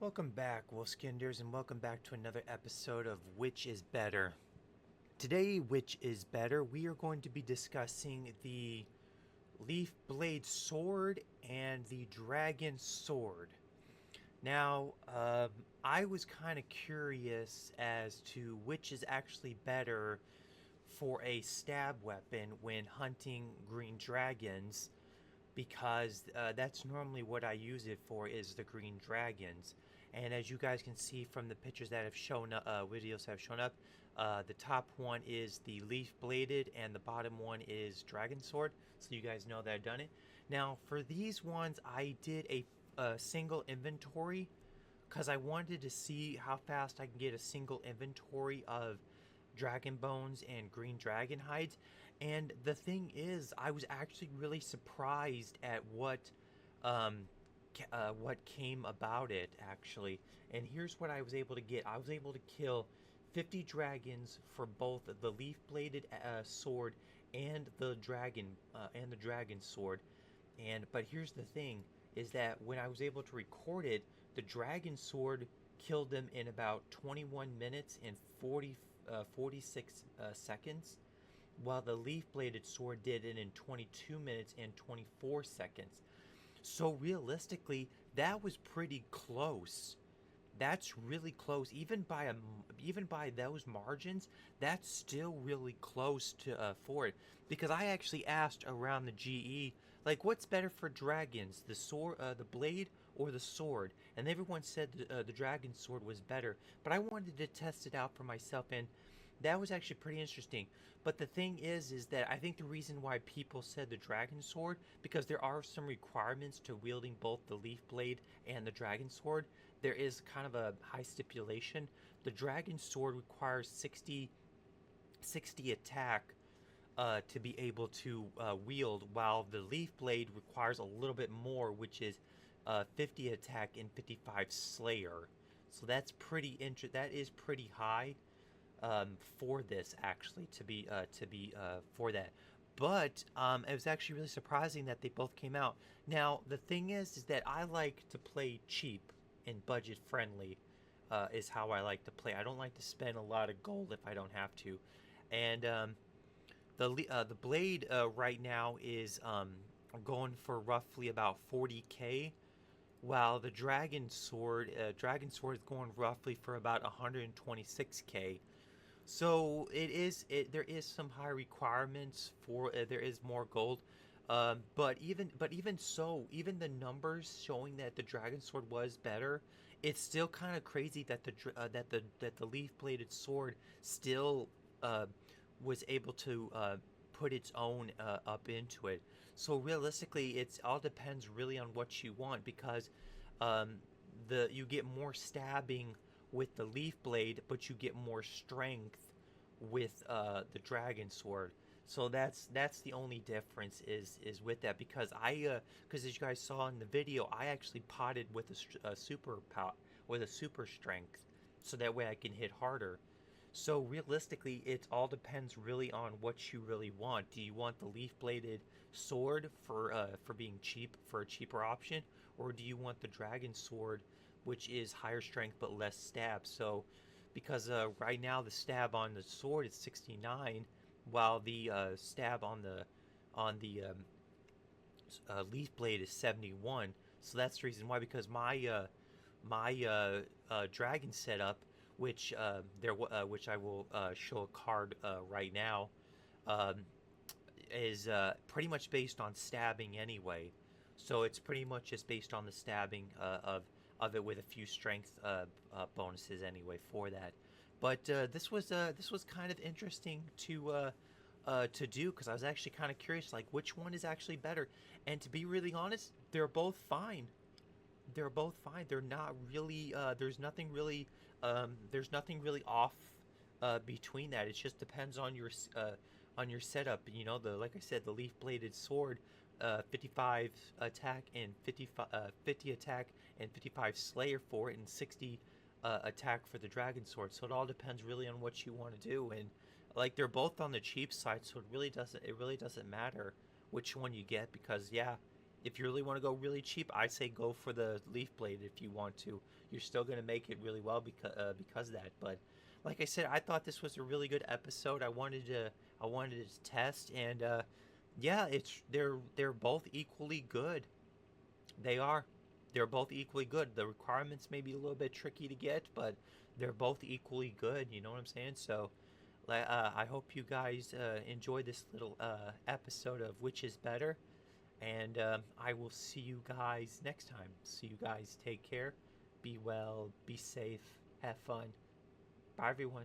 Welcome back, Wolfskinders, and welcome back to another episode of Which is Better. Today, Which is Better, we are going to be discussing the Leaf Blade Sword and the Dragon Sword. Now, I was kind of curious as to which is actually better for a stab weapon when hunting green dragons, because that's normally what I use it for, is the green dragons. And as you guys can see from the pictures that have shown up, videos have shown up, the top one is the leaf bladed and the bottom one is dragon sword, so you guys know that I've done it. Now for these ones I did a single inventory because I wanted to see how fast I can get a single inventory of dragon bones and green dragon hides. And the thing is, I was actually really surprised at um, what came about it actually. And here's what I was able to get. I was able to kill 50 dragons for both the leaf bladed sword and the dragon sword. And but here's the thing, is that when I was able to record it, the dragon sword killed them in about 21 minutes and 46 seconds, while the leaf bladed sword did it in 22 minutes and 24 seconds. So realistically, that was pretty close. That's really close. Even by those margins, that's still really close to for it. Because I actually asked around the GE, like, what's better for dragons, the sword, the blade, or the sword? And everyone said the dragon sword was better. But I wanted to test it out for myself, and that was actually pretty interesting. But the thing is that I think the reason why people said the dragon sword, because there are some requirements to wielding both the leaf blade and the dragon sword. There is kind of a high stipulation. The dragon sword requires 60 attack to be able to wield, while the leaf blade requires a little bit more, which is 50 attack and 55 slayer. So that's that is pretty high for this, actually, to be for that. But it was actually really surprising that they both came out. Now the thing is that I like to play cheap and budget friendly. Is how I like to play. I don't like to spend a lot of gold if I don't have to. And the blade right now is going for roughly about 40k, while the dragon sword is going roughly for about 126k. So there is some high requirements for there is more gold. But even so, even the numbers showing that the dragon sword was better, it's still kind of crazy that the leaf bladed sword still uh, was able to put its own up into it. So realistically, it all depends really on what you want, because um, the you get more stabbing with the leaf blade, but you get more strength with the dragon sword. So that's the only difference is with that, because because as you guys saw in the video, I actually potted with a super pot with a super strength, so that way I can hit harder. So realistically, it all depends really on what you really want. Do you want the leaf bladed sword for being cheap, for a cheaper option, or do you want the dragon sword, which is higher strength but less stab? So because right now the stab on the sword is 69, while the stab on the leaf blade is 71. So that's the reason why. Because my dragon setup, which I will show a card right now, um, is pretty much based on stabbing anyway. So it's pretty much just based on the stabbing of it, with a few strength bonuses anyway for that. But this was kind of interesting to do, because I was actually kind of curious, like, which one is actually better. And to be really honest, they're both fine. They're both fine. They're not really. There's nothing really off between that. It just depends on your setup. You know, the like I said, the leaf bladed sword, 55 attack and 50 attack and 55 slayer for it, and 60 attack for the dragon sword. So it all depends really on what you want to do. And like, they're both on the cheap side, so it really doesn't matter which one you get, because yeah, If you really want to go really cheap, I say go for the leaf blade if you want to. You're still going to make it really well because of that. But like I said, I thought this was a really good episode. I wanted to test, and yeah, they're both equally good. They are. They're both equally good. The requirements may be a little bit tricky to get, but they're both equally good. You know what I'm saying? So, I hope you guys enjoy this little episode of which is better, and I will see you guys next time. See you guys. Take care. Be well. Be safe. Have fun. Bye, everyone.